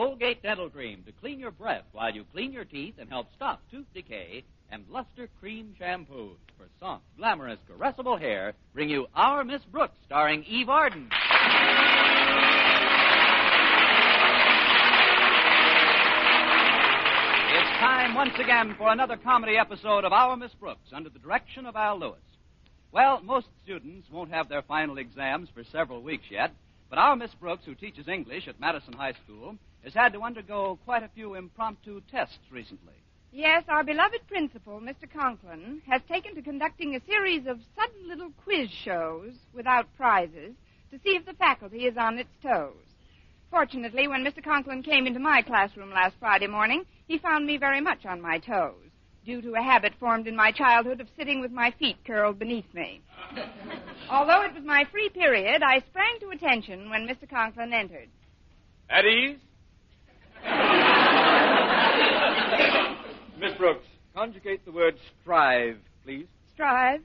Colgate Dental Cream to clean your breath while you clean your teeth and help stop tooth decay, and Luster Cream Shampoo for soft, glamorous, caressable hair bring you Our Miss Brooks, starring Eve Arden. It's time once again for another comedy episode of Our Miss Brooks under the direction of Al Lewis. Well, most students won't have their final exams for several weeks yet, but our Miss Brooks, who teaches English at Madison High School, has had to undergo quite a few impromptu tests recently. Yes, our beloved principal, Mr. Conklin, has taken to conducting a series of sudden little quiz shows without prizes to see if the faculty is on its toes. Fortunately, when Mr. Conklin came into my classroom last Friday morning, he found me very much on my toes, due to a habit formed in my childhood of sitting with my feet curled beneath me. Although it was my free period, I sprang to attention when Mr. Conklin entered. At ease? Miss Brooks, conjugate the word strive, please. Strive,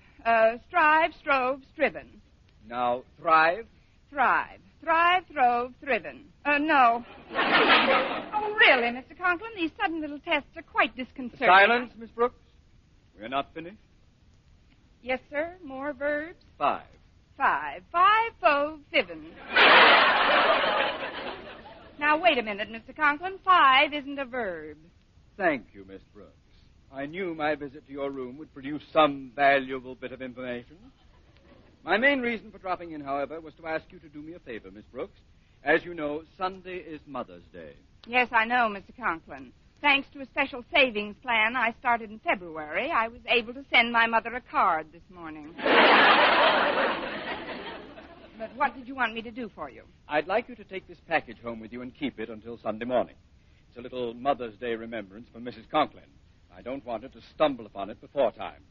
strove, striven. Now, thrive. Thrive, throve, thriven. No. Oh, really, Mr. Conklin, these sudden little tests are quite disconcerting. Silence, Miss Brooks. We're not finished. Yes, sir. More verbs. 5. Fove, fiven. Now, wait a minute, Mr. Conklin. 5 isn't a verb. Thank you, Miss Brooks. I knew my visit to your room would produce some valuable bit of information. My main reason for dropping in, however, was to ask you to do me a favor, Miss Brooks. As you know, Sunday is Mother's Day. Yes, I know, Mr. Conklin. Thanks to a special savings plan I started in February, I was able to send my mother a card this morning. But what did you want me to do for you? I'd like you to take this package home with you and keep it until Sunday morning. It's a little Mother's Day remembrance from Mrs. Conklin. I don't want her to stumble upon it before time.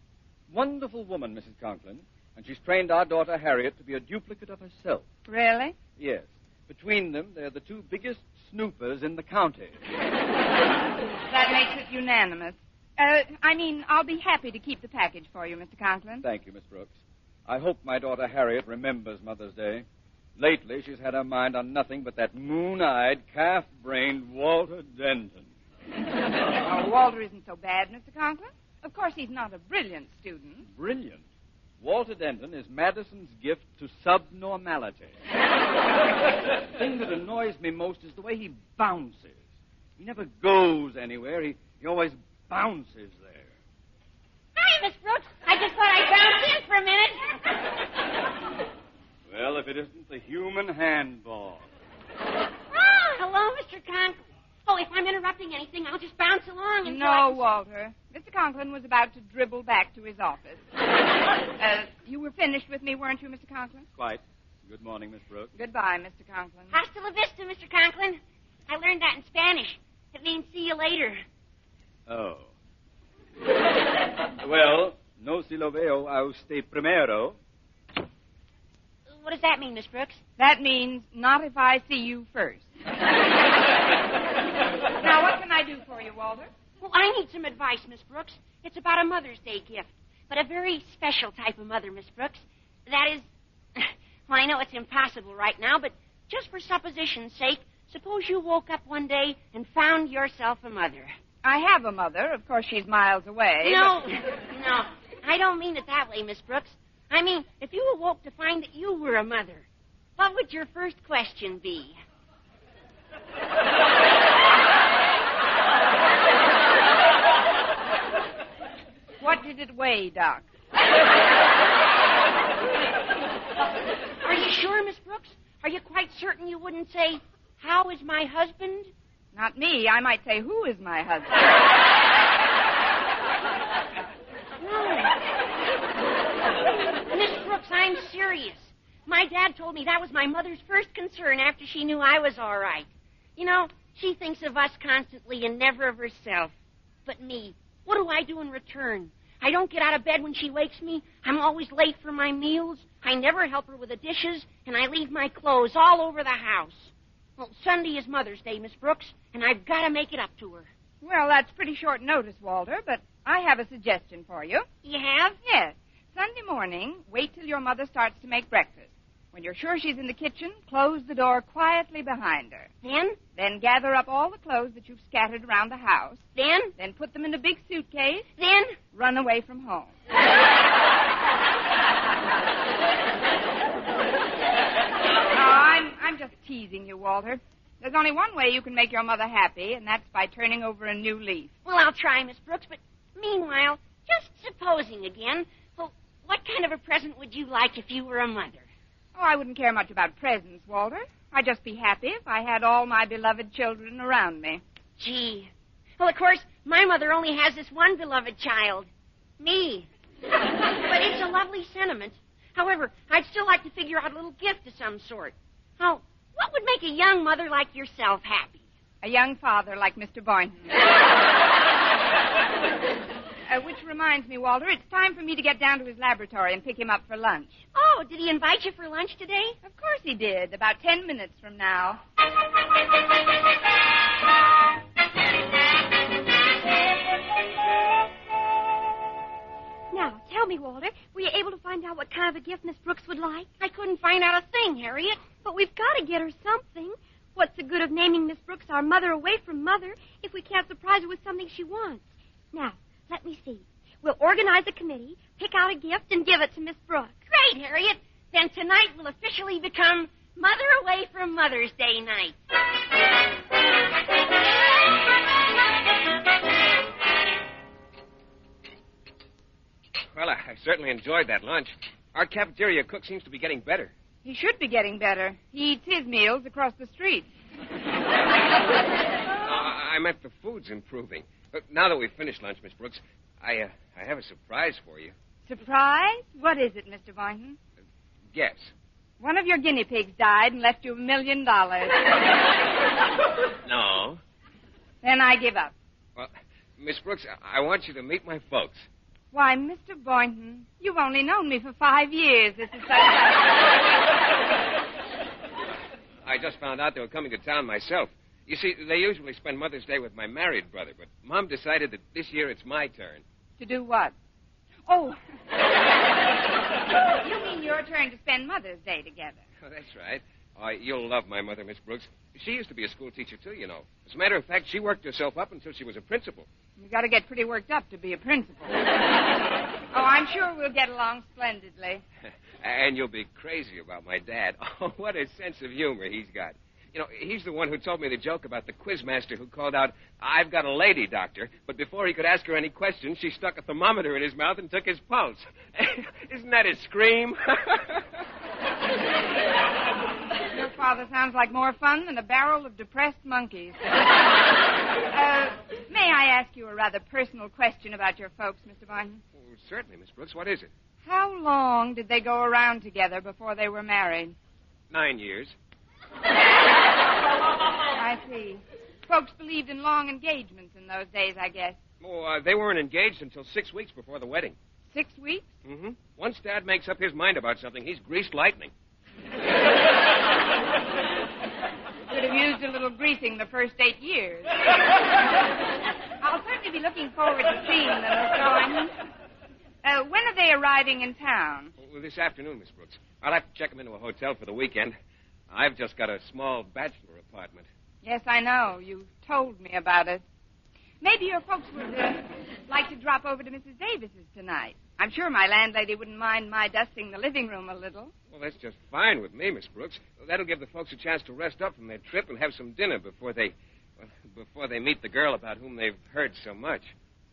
Wonderful woman, Mrs. Conklin, and she's trained our daughter Harriet to be a duplicate of herself. Really? Yes. Between them, they're the 2 biggest snoopers in the county. That makes it unanimous. I'll be happy to keep the package for you, Mr. Conklin. Thank you, Miss Brooks. I hope my daughter Harriet remembers Mother's Day. Lately, she's had her mind on nothing but that moon-eyed, calf-brained Walter Denton. Oh, Walter isn't so bad, Mr. Conklin. Of course, he's not a brilliant student. Brilliant? Walter Denton is Madison's gift to subnormality. The thing that annoys me most is the way he bounces. He never goes anywhere. He always bounces there. Hi, Miss Brooks. I just thought I'd bounce in for a minute. Well, if it isn't the human handball. Oh, hello, Mr. Conklin. Oh, if I'm interrupting anything, I'll just bounce along and... No, Walter. Mr. Conklin was about to dribble back to his office. You were finished with me, weren't you, Mr. Conklin? Quite. Good morning, Miss Brooks. Goodbye, Mr. Conklin. Hasta la vista, Mr. Conklin. I learned that in Spanish. It means see you later. Oh. Well, no si lo veo a usted primero. What does that mean, Miss Brooks? That means not if I see you first. Now, what can I do for you, Walter? Well, I need some advice, Miss Brooks. It's about a Mother's Day gift, but a very special type of mother, Miss Brooks. That is, well, I know it's impossible right now, but just for supposition's sake, suppose you woke up one day and found yourself a mother. I have a mother. Of course, she's miles away. No, I don't mean it that way, Miss Brooks. I mean, if you awoke to find that you were a mother, what would your first question be? What did it weigh, Doc? Are you sure, Miss Brooks? Are you quite certain you wouldn't say, how is my husband? Not me. I might say, who is my husband? No. Miss Brooks, I'm serious. My dad told me that was my mother's first concern after she knew I was all right. You know, she thinks of us constantly and never of herself. But me, what do I do in return? I don't get out of bed when she wakes me. I'm always late for my meals. I never help her with the dishes, and I leave my clothes all over the house. Well, Sunday is Mother's Day, Miss Brooks, and I've got to make it up to her. Well, that's pretty short notice, Walter, but I have a suggestion for you. You have? Yes. Sunday morning, wait till your mother starts to make breakfast. When you're sure she's in the kitchen, close the door quietly behind her. Then gather up all the clothes that you've scattered around the house. Then put them in a big suitcase. Then run away from home. No, I'm just teasing you, Walter. There's only one way you can make your mother happy, and that's by turning over a new leaf. Well, I'll try, Miss Brooks, but meanwhile, just supposing again, well, what kind of a present would you like if you were a mother? Oh, I wouldn't care much about presents, Walter. I'd just be happy if I had all my beloved children around me. Gee. Well, of course, my mother only has this one beloved child. Me. But it's a lovely sentiment. However, I'd still like to figure out a little gift of some sort. Oh, what would make a young mother like yourself happy? A young father like Mr. Boynton. Which reminds me, Walter, it's time for me to get down to his laboratory and pick him up for lunch. Oh, did he invite you for lunch today? Of course he did, about 10 minutes from now. Now, tell me, Walter, were you able to find out what kind of a gift Miss Brooks would like? I couldn't find out a thing, Harriet. But we've got to get her something. What's the good of naming Miss Brooks our mother away from mother if we can't surprise her with something she wants? Now, let me see. We'll organize a committee, pick out a gift, and give it to Miss Brooks. Great, Harriet. Then tonight will officially become Mother Away from Mother's Day night. Well, I certainly enjoyed that lunch. Our cafeteria cook seems to be getting better. He should be getting better. He eats his meals across the street. I meant the food's improving. But now that we've finished lunch, Miss Brooks, I have a surprise for you. Surprise? What is it, Mr. Boynton? Guess. One of your guinea pigs died and left you $1 million. No. Then I give up. Well, Miss Brooks, I want you to meet my folks. Why, Mr. Boynton, you've only known me for 5 years. This is such I just found out they were coming to town myself. You see, they usually spend Mother's Day with my married brother, but Mom decided that this year it's my turn. To do what? Oh. You mean your turn to spend Mother's Day together? Oh, that's right. Oh, you'll love my mother, Miss Brooks. She used to be a school teacher, too, you know. As a matter of fact, she worked herself up until she was a principal. You got to get pretty worked up to be a principal. Oh, I'm sure we'll get along splendidly. And you'll be crazy about my dad. Oh, what a sense of humor he's got. You know, he's the one who told me the joke about the quizmaster who called out, "I've got a lady, doctor." But before he could ask her any questions, she stuck a thermometer in his mouth and took his pulse. Isn't that a scream? Your father sounds like more fun than a barrel of depressed monkeys. May I ask you a rather personal question about your folks, Mr. Boynton? Oh, certainly, Miss Brooks. What is it? How long did they go around together before they were married? 9 years. I see. Folks believed in long engagements in those days, I guess. Oh, they weren't engaged until 6 weeks before the wedding. 6 weeks? Mm-hmm. Once Dad makes up his mind about something, he's greased lightning. Could have used a little greasing the first 8 years. I'll certainly be looking forward to seeing them, Mr. Boynton. When are they arriving in town? Well, this afternoon, Miss Brooks. I'll have to check them into a hotel for the weekend. I've just got a small bachelor apartment. Yes, I know. You told me about it. Maybe your folks would like to drop over to Mrs. Davis's tonight. I'm sure my landlady wouldn't mind my dusting the living room a little. Well, that's just fine with me, Miss Brooks. That'll give the folks a chance to rest up from their trip and have some dinner before they meet the girl about whom they've heard so much.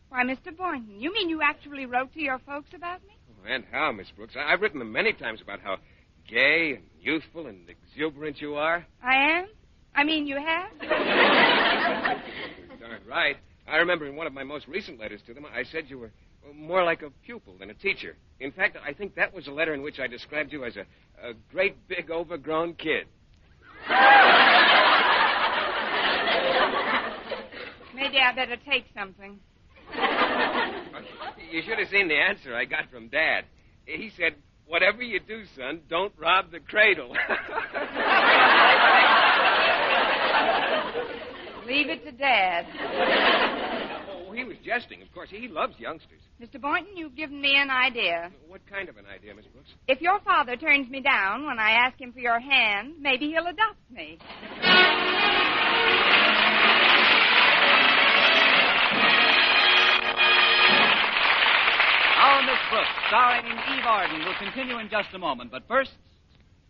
Why, Mr. Boynton, you mean you actually wrote to your folks about me? Oh, and how, Miss Brooks? I've written them many times about how gay and youthful and exuberant you are. I am? I mean, you have? Darn right. I remember in one of my most recent letters to them, I said you were more like a pupil than a teacher. In fact, I think that was a letter in which I described you as a great big overgrown kid. Maybe I better take something. You should have seen the answer I got from Dad. He said, "Whatever you do, son, don't rob the cradle." Leave it to Dad. he was jesting. Of course, he loves youngsters. Mr. Boynton, you've given me an idea. What kind of an idea, Miss Brooks? If your father turns me down when I ask him for your hand, maybe he'll adopt me. Our Miss Brooks, starring Eve Arden, will continue in just a moment. But first,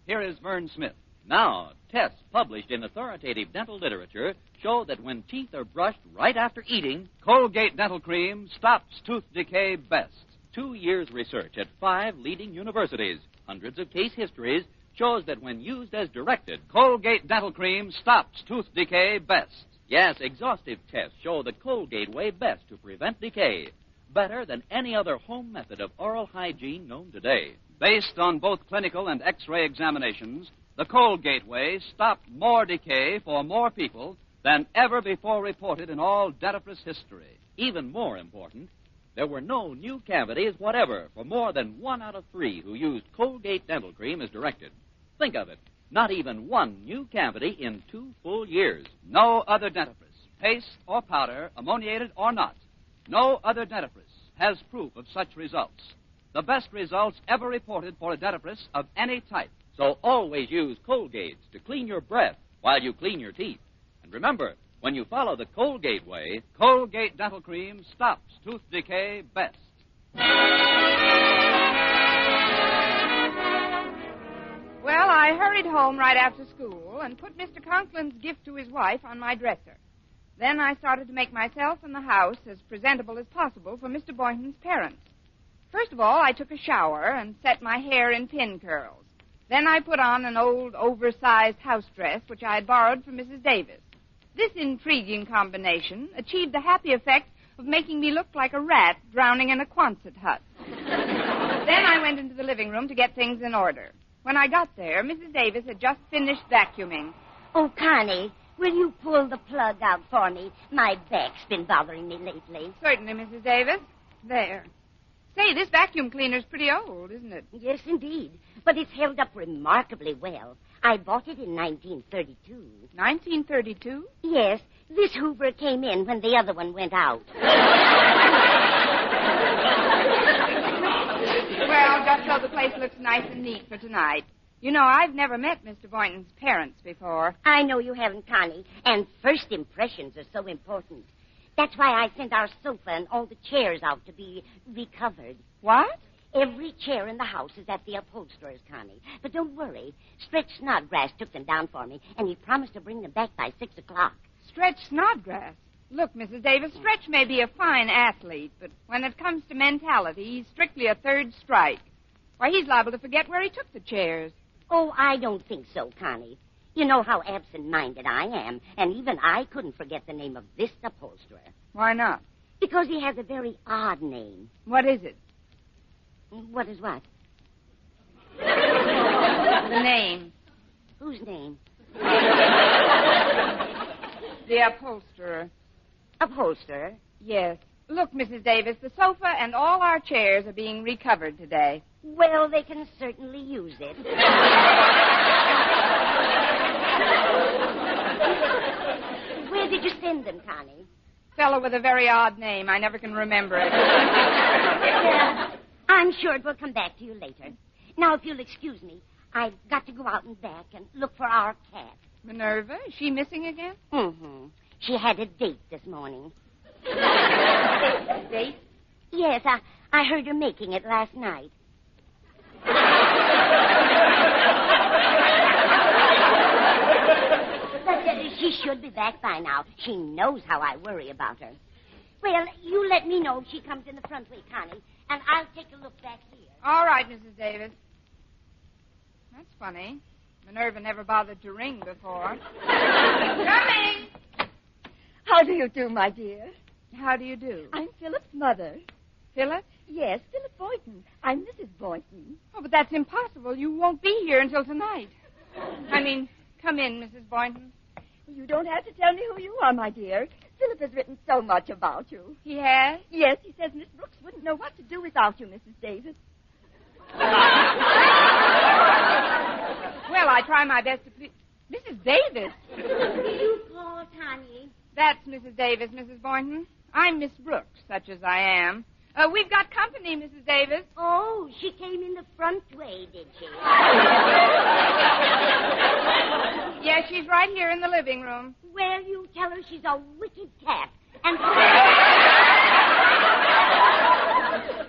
here is Vern Smith. Now, tests published in authoritative dental literature show that when teeth are brushed right after eating, Colgate Dental Cream stops tooth decay best. 2 years' research at 5 leading universities, hundreds of case histories, shows that when used as directed, Colgate Dental Cream stops tooth decay best. yes, exhaustive tests show the Colgate way best to prevent decay, better than any other home method of oral hygiene known today. Based on both clinical and X-ray examinations, the Colgate way stopped more decay for more people than ever before reported in all dentifrice history. Even more important, there were no new cavities whatever for more than 1 out of 3 who used Colgate Dental Cream as directed. Think of it. Not even one new cavity in 2 full years. No other dentifrice, paste or powder, ammoniated or not, no other dentifrice has proof of such results. The best results ever reported for a dentifrice of any type. So always use Colgates to clean your breath while you clean your teeth. And remember, when you follow the Colgate way, Colgate Dental Cream stops tooth decay best. Well, I hurried home right after school and put Mr. Conklin's gift to his wife on my dresser. Then I started to make myself and the house as presentable as possible for Mr. Boynton's parents. First of all, I took a shower and set my hair in pin curls. Then I put on an old, oversized house dress, which I had borrowed from Mrs. Davis. This intriguing combination achieved the happy effect of making me look like a rat drowning in a Quonset hut. Then I went into the living room to get things in order. When I got there, Mrs. Davis had just finished vacuuming. Oh, Connie, will you pull the plug out for me? My back's been bothering me lately. Certainly, Mrs. Davis. There. Say, this vacuum cleaner's pretty old, isn't it? Yes, indeed. But it's held up remarkably well. I bought it in 1932. 1932? Yes, this Hoover came in when the other one went out. Well, just so the place looks nice and neat for tonight. You know, I've never met Mr. Boynton's parents before. I know you haven't, Connie, and first impressions are so important. That's why I sent our sofa and all the chairs out to be recovered. What? Every chair in the house is at the upholsterer's, Connie. But don't worry. Stretch Snodgrass took them down for me, and he promised to bring them back by 6 o'clock. Stretch Snodgrass? Look, Mrs. Davis, Stretch may be a fine athlete, but when it comes to mentality, he's strictly a third strike. Why, he's liable to forget where he took the chairs. Oh, I don't think so, Connie. You know how absent-minded I am, and even I couldn't forget the name of this upholsterer. Why not? Because he has a very odd name. What is it? What is what? The name. Whose name? The upholsterer. Upholsterer? Yes. Look, Mrs. Davis, the sofa and all our chairs are being recovered today. Well, they can certainly use it. Where did you send them, Connie? Fellow with a very odd name. I never can remember it. Yeah, I'm sure it will come back to you later. Now, if you'll excuse me, I've got to go out and back and look for our cat. Minerva? Is she missing again? Mm-hmm. She had a date this morning. Date? Yes, I heard her making it last night. But she should be back by now. She knows how I worry about her. Well, you let me know if she comes in the front way, Connie, and I'll take a look back here. All right, Mrs. Davis. That's funny. Minerva never bothered to ring before. Coming! How do you do, my dear? How do you do? I'm Philip's mother. Philip? Yes, Philip Boynton. I'm Mrs. Boynton. Oh, but that's impossible. You won't be here until tonight. Come in, Mrs. Boynton. You don't have to tell me who you are, my dear. Philip has written so much about you. He has? Yes, he says Miss Brooks wouldn't know what to do without you, Mrs. Davis. Well, I try my best to please... Mrs. Davis? You call Connie. That's Mrs. Davis, Mrs. Boynton. I'm Miss Brooks, such as I am. We've got company, Mrs. Davis. Oh, she came in the front way, did she? Yes, she's right here in the living room. Well, you tell her she's a wicked cat. And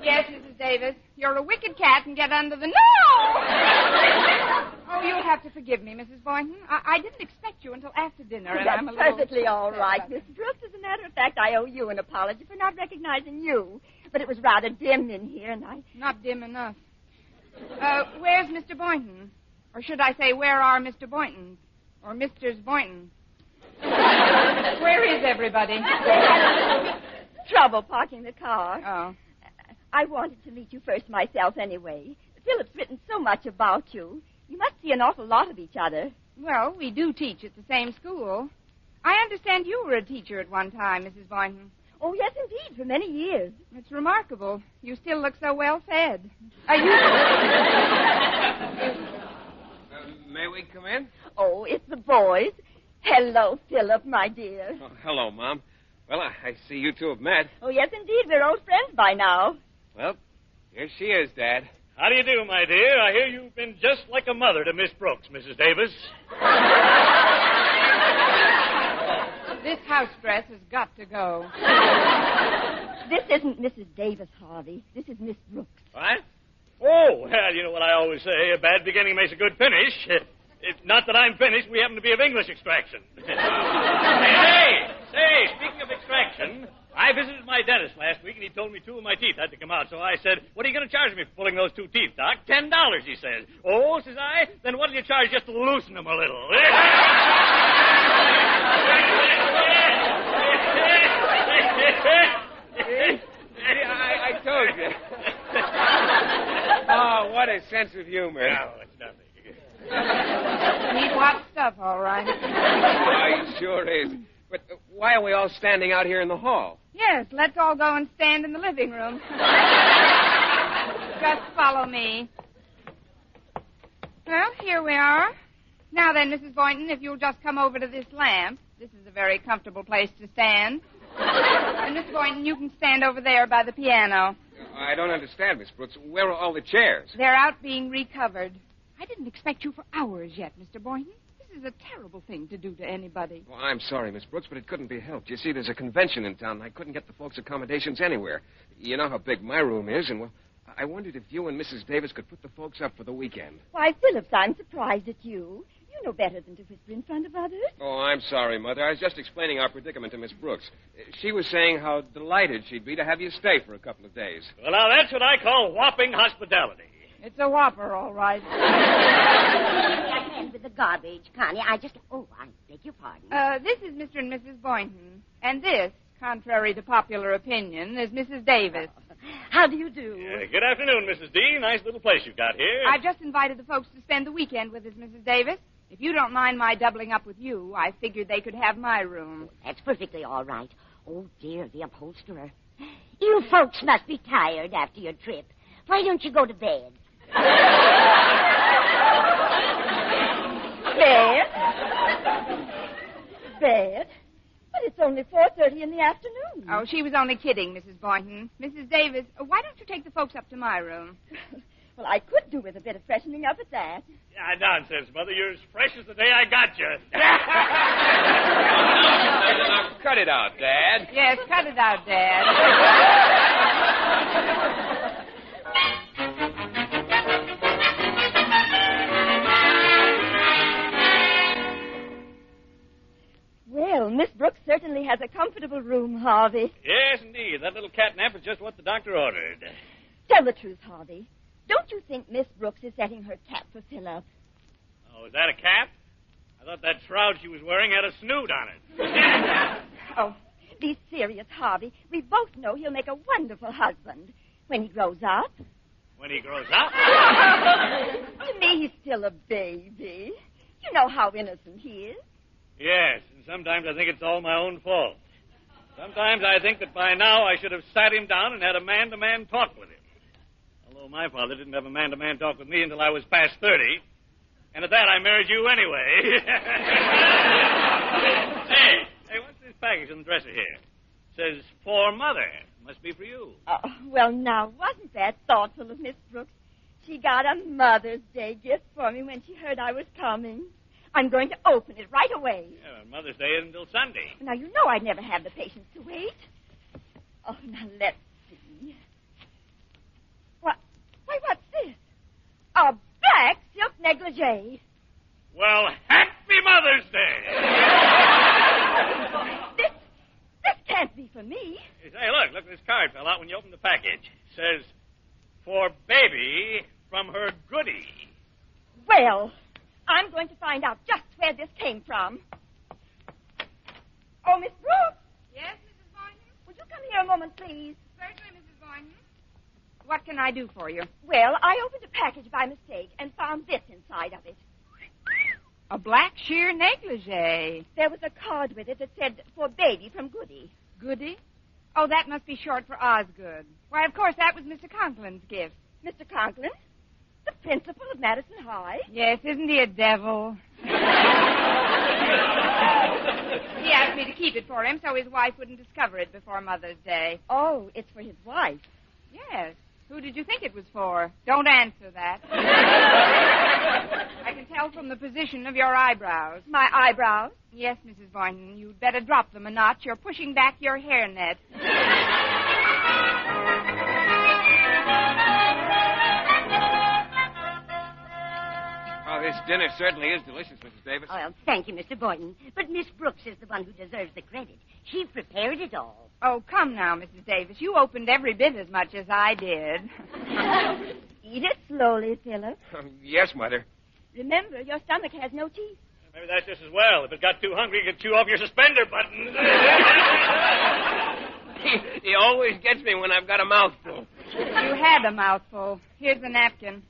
Yes, Mrs. Davis, you're a wicked cat and get under the... No! Oh, you'll have to forgive me, Mrs. Boynton. I didn't expect you until after dinner, and That's I'm a little... perfectly all right, Miss Brooks. As a matter of fact, I owe you an apology for not recognizing you. But it was rather dim in here, and I... Not dim enough. Where's Mr. Boynton? Or should I say, where are Mr. Boynton? Or Mr. Boynton? Where is everybody? Trouble parking the car. Oh. I wanted to meet you first myself anyway. Philip's written so much about you. You must see an awful lot of each other. Well, we do teach at the same school. I understand you were a teacher at one time, Mrs. Boynton. Oh, yes, indeed, for many years. It's remarkable. You still look so well fed. May we come in? Oh, it's the boys. Hello, Philip, my dear. Oh, hello, Mom. Well, I see you two have met. Oh, yes, indeed. We're old friends by now. Well, here she is, Dad. How do you do, my dear? I hear you've been just like a mother to Miss Brooks, Mrs. Davis. This house dress has got to go. This isn't Mrs. Davis, Harvey. This is Miss Brooks. What? Oh, well, you know what I always say, a bad beginning makes a good finish. Not that I'm finished, we happen to be of English extraction. Say, speaking of extraction, I visited my dentist last week, and he told me 2 of my teeth had to come out. So I said, what are you going to charge me for pulling those 2 teeth, Doc? $10, he says. Oh, says I, then what do you charge just to loosen them a little? I told you. Oh, what a sense of humor. No, it's nothing. Need hot stuff, all right. Oh, it sure is. But why are we all standing out here in the hall? Yes, let's all go and stand in the living room. Just follow me. Well, here we are. Now then, Mrs. Boynton, if you'll just come over to this lamp. This is a very comfortable place to stand. And Miss Boynton, you can stand over there by the piano. I don't understand, Miss Brooks. Where are all the chairs? They're out being recovered. I didn't expect you for hours yet, Mr. Boynton. This is a terrible thing to do to anybody. Well, I'm sorry, Miss Brooks, but it couldn't be helped. You see, there's a convention in town, and I couldn't get the folks' accommodations anywhere. You know how big my room is, and, well, I wondered if you and Mrs. Davis could put the folks up for the weekend. Why, Phillips, I'm surprised at you. You know better than to whisper in front of others. Oh, I'm sorry, Mother. I was just explaining our predicament to Miss Brooks. She was saying how delighted she'd be to have you stay for a couple of days. Well, now, that's what I call whopping hospitality. It's a whopper, all right. That man with the garbage, Connie. I beg your pardon. This is Mr. and Mrs. Boynton. And this, contrary to popular opinion, is Mrs. Davis. How do you do? Good afternoon, Mrs. D. Nice little place you've got here. I've just invited the folks to spend the weekend with us, Mrs. Davis. If you don't mind my doubling up with you, I figured they could have my room. That's perfectly all right. Oh, dear, the upholsterer. You folks must be tired after your trip. Why don't you go to bed? Bed? Bed? But it's only 4:30 in the afternoon. Oh, she was only kidding, Mrs. Boynton. Mrs. Davis, why don't you take the folks up to my room? Well, I could do with a bit of freshening up at that. Yeah, nonsense, Mother. You're as fresh as the day I got you. Now, cut it out, Dad. Yes, cut it out, Dad. Well, Miss Brooks certainly has a comfortable room, Harvey. Yes, indeed. That little catnap is just what the doctor ordered. Tell the truth, Harvey. Don't you think Miss Brooks is setting her cap for Philip? Oh, is that a cap? I thought that shroud she was wearing had a snoot on it. Oh, be serious, Harvey. We both know he'll make a wonderful husband when he grows up. When he grows up? To me, he's still a baby. You know how innocent he is. Yes, and sometimes I think it's all my own fault. Sometimes I think that by now I should have sat him down and had a man-to-man talk with him. Although my father didn't have a man-to-man talk with me until I was past 30. And at that, I married you anyway. Hey, what's this package on the dresser here? Says, for Mother. Must be for you. Oh, well, now, wasn't that thoughtful of Miss Brooks? She got a Mother's Day gift for me when she heard I was coming. I'm going to open it right away. Yeah, well, Mother's Day isn't until Sunday. Now, you know I'd never have the patience to wait. Oh, now, let's see. Why, what's this? A black silk negligee. Well, happy Mother's Day! This can't be for me. Hey, look, this card fell out when you opened the package. It says, for baby from her goodie. Well, I'm going to find out just where this came from. Oh, Miss Brooks. Yes, Mrs. Boynton? Would you come here a moment, please? Certainly, Mrs. Boynton. What can I do for you? Well, I opened a package by mistake and found this inside of it. A black sheer negligee. There was a card with it that said, for baby from Goody. Goody? Oh, that must be short for Osgood. Why, of course, that was Mr. Conklin's gift. Mr. Conklin? The principal of Madison High? Yes, isn't he a devil? He asked me to keep it for him so his wife wouldn't discover it before Mother's Day. Oh, it's for his wife. Yes. Who did you think it was for? Don't answer that. I can tell from the position of your eyebrows. My eyebrows? Yes, Mrs. Boynton. You'd better drop them a notch. You're pushing back your hairnet. Oh, this dinner certainly is delicious, Mrs. Davis. Oh, well, thank you, Mr. Boynton. But Miss Brooks is the one who deserves the credit. She prepared it all. Oh, come now, Mrs. Davis. You opened every bit as much as I did. Eat it slowly, Philip. Yes, Mother. Remember, your stomach has no teeth. Maybe that's just as well. If it got too hungry, you could chew off your suspender buttons. He always gets me when I've got a mouthful. You had a mouthful. Here's the napkin.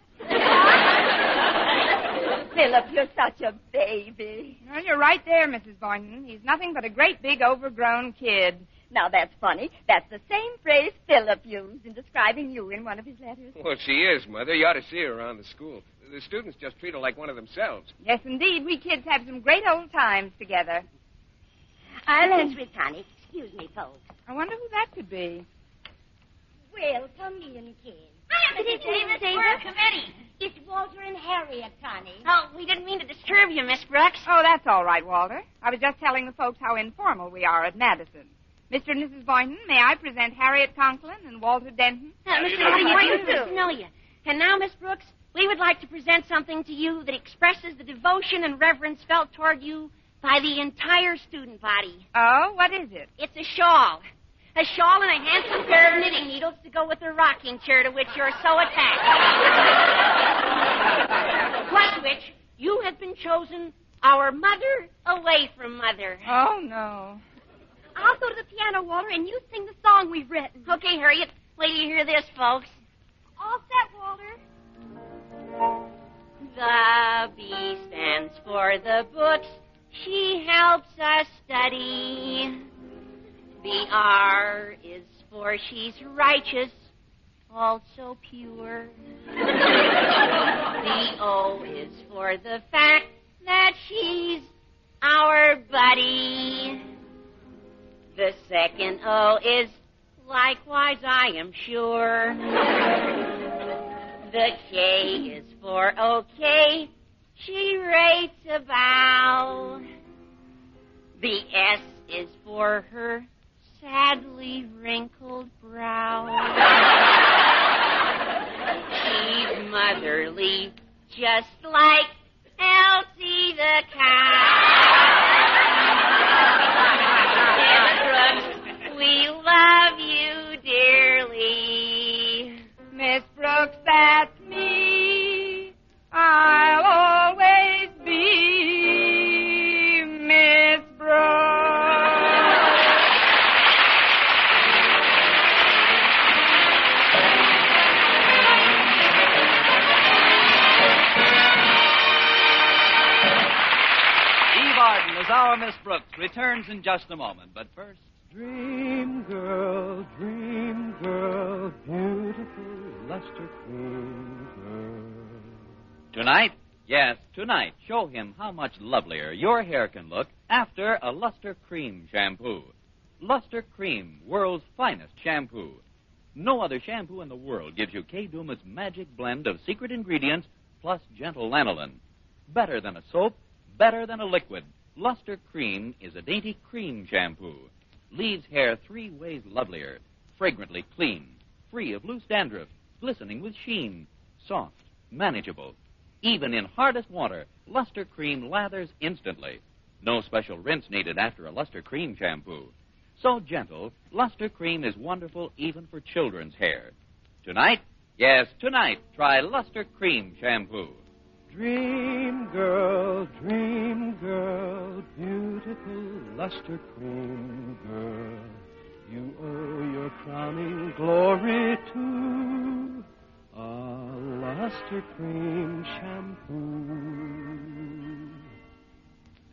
Philip, you're such a baby. Well, you're right there, Mrs. Boynton. He's nothing but a great big overgrown kid. Now, that's funny. That's the same phrase Philip used in describing you in one of his letters. Well, she is, Mother. You ought to see her around the school. The students just treat her like one of themselves. Yes, indeed. We kids have some great old times together. I'll answer it, Connie. Excuse me, folks. I wonder who that could be. Well, come in, kids. Hi, Mrs. Davis. We're a committee. It's Walter and Harriet, Connie. Oh, we didn't mean to disturb you, Miss Brooks. Oh, that's all right, Walter. I was just telling the folks how informal we are at Madison. Mr. and Mrs. Boynton, may I present Harriet Conklin and Walter Denton? Mr. Boynton, nice to know you. And now, Miss Brooks, we would like to present something to you that expresses the devotion and reverence felt toward you by the entire student body. Oh, what is it? It's a shawl. A shawl and a handsome pair of knitting needles to go with the rocking chair to which you're so attached. Plus which, you have been chosen our mother away from mother. Oh, no. I'll go to the piano, Walter, and you sing the song we've written. Okay, Harriet. Wait till you hear this, folks. All set, Walter. The B stands for the books she helps us study. The R is for she's righteous, also pure. The O is for the fact that she's our buddy. The second O is likewise, I am sure. The K is for okay, she rates a bow. The S is for her sadly wrinkled brow. She's motherly, just like Elsie the cow. Miss Brooks, we love you dearly. Miss Brooks, that's me. I'll always be Miss Brooks. Eve Arden as our Miss Brooks returns in just a moment. But first, Dream girl, beautiful luster cream girl. Tonight? Yes, tonight. Show him how much lovelier your hair can look after a Luster Cream shampoo. Luster Cream, world's finest shampoo. No other shampoo in the world gives you Kay Duma's magic blend of secret ingredients plus gentle lanolin. Better than a soap, better than a liquid. Luster Cream is a dainty cream shampoo. Leaves hair 3 ways lovelier, fragrantly clean, free of loose dandruff, glistening with sheen, soft, manageable. Even in hardest water, Luster Cream lathers instantly. No special rinse needed after a Luster Cream shampoo. So gentle, Luster Cream is wonderful even for children's hair. Tonight, yes, tonight, try Luster Cream shampoo. Dream girl, beautiful luster cream girl, you owe your crowning glory to a luster cream shampoo.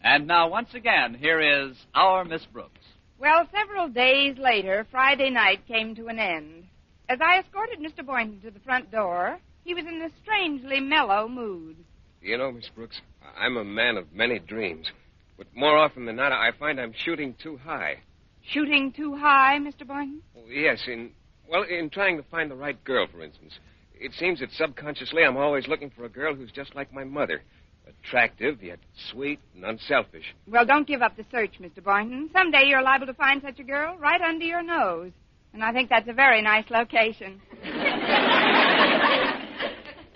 And now, once again, here is our Miss Brooks. Well, several days later, Friday night came to an end. As I escorted Mr. Boynton to the front door, he was in a strangely mellow mood. You know, Miss Brooks, I'm a man of many dreams. But more often than not, I find I'm shooting too high. Shooting too high, Mr. Boynton? Well, yes, in trying to find the right girl, for instance. It seems that subconsciously I'm always looking for a girl who's just like my mother. Attractive, yet sweet and unselfish. Well, don't give up the search, Mr. Boynton. Someday you're liable to find such a girl right under your nose. And I think that's a very nice location.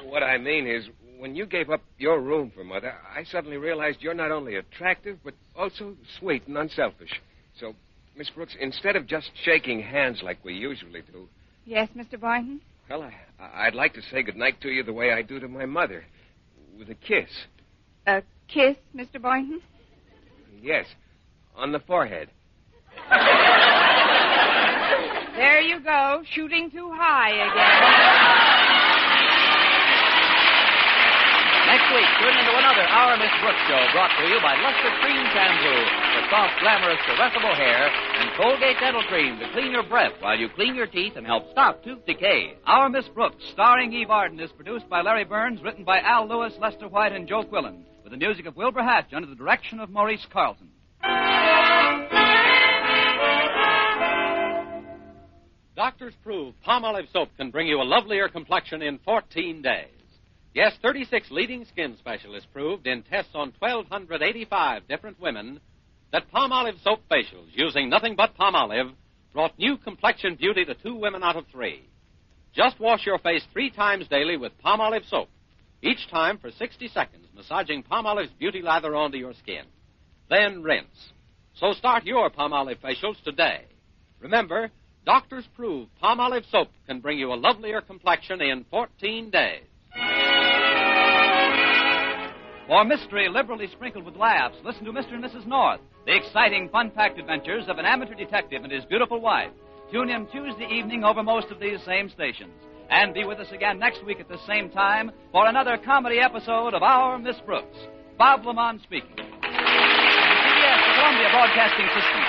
What I mean is, when you gave up your room for Mother, I suddenly realized you're not only attractive, but also sweet and unselfish. So, Miss Brooks, instead of just shaking hands like we usually do... Yes, Mr. Boynton? Well, I'd like to say goodnight to you the way I do to my mother, with a kiss. A kiss, Mr. Boynton? Yes, on the forehead. There you go, shooting too high again. Next week, tune into another Our Miss Brooks show brought to you by Luster Cream Shampoo for soft, glamorous, caressable hair and Colgate Dental Cream to clean your breath while you clean your teeth and help stop tooth decay. Our Miss Brooks, starring Eve Arden, is produced by Larry Burns, written by Al Lewis, Lester White, and Joe Quillen, with the music of Wilbur Hatch under the direction of Maurice Carlton. Doctors prove Palmolive soap can bring you a lovelier complexion in 14 days. Yes, 36 leading skin specialists proved in tests on 1,285 different women that Palmolive soap facials using nothing but Palmolive brought new complexion beauty to 2 women out of 3. Just wash your face 3 times daily with Palmolive soap, each time for 60 seconds, massaging Palmolive's beauty lather onto your skin. Then rinse. So start your Palmolive facials today. Remember, doctors prove Palmolive soap can bring you a lovelier complexion in 14 days. For mystery liberally sprinkled with laughs, listen to Mr. and Mrs. North, the exciting, fun-packed adventures of an amateur detective and his beautiful wife. Tune in Tuesday evening over most of these same stations. And be with us again next week at the same time for another comedy episode of Our Miss Brooks. Bob Lamont speaking. CBS, the Columbia Broadcasting System.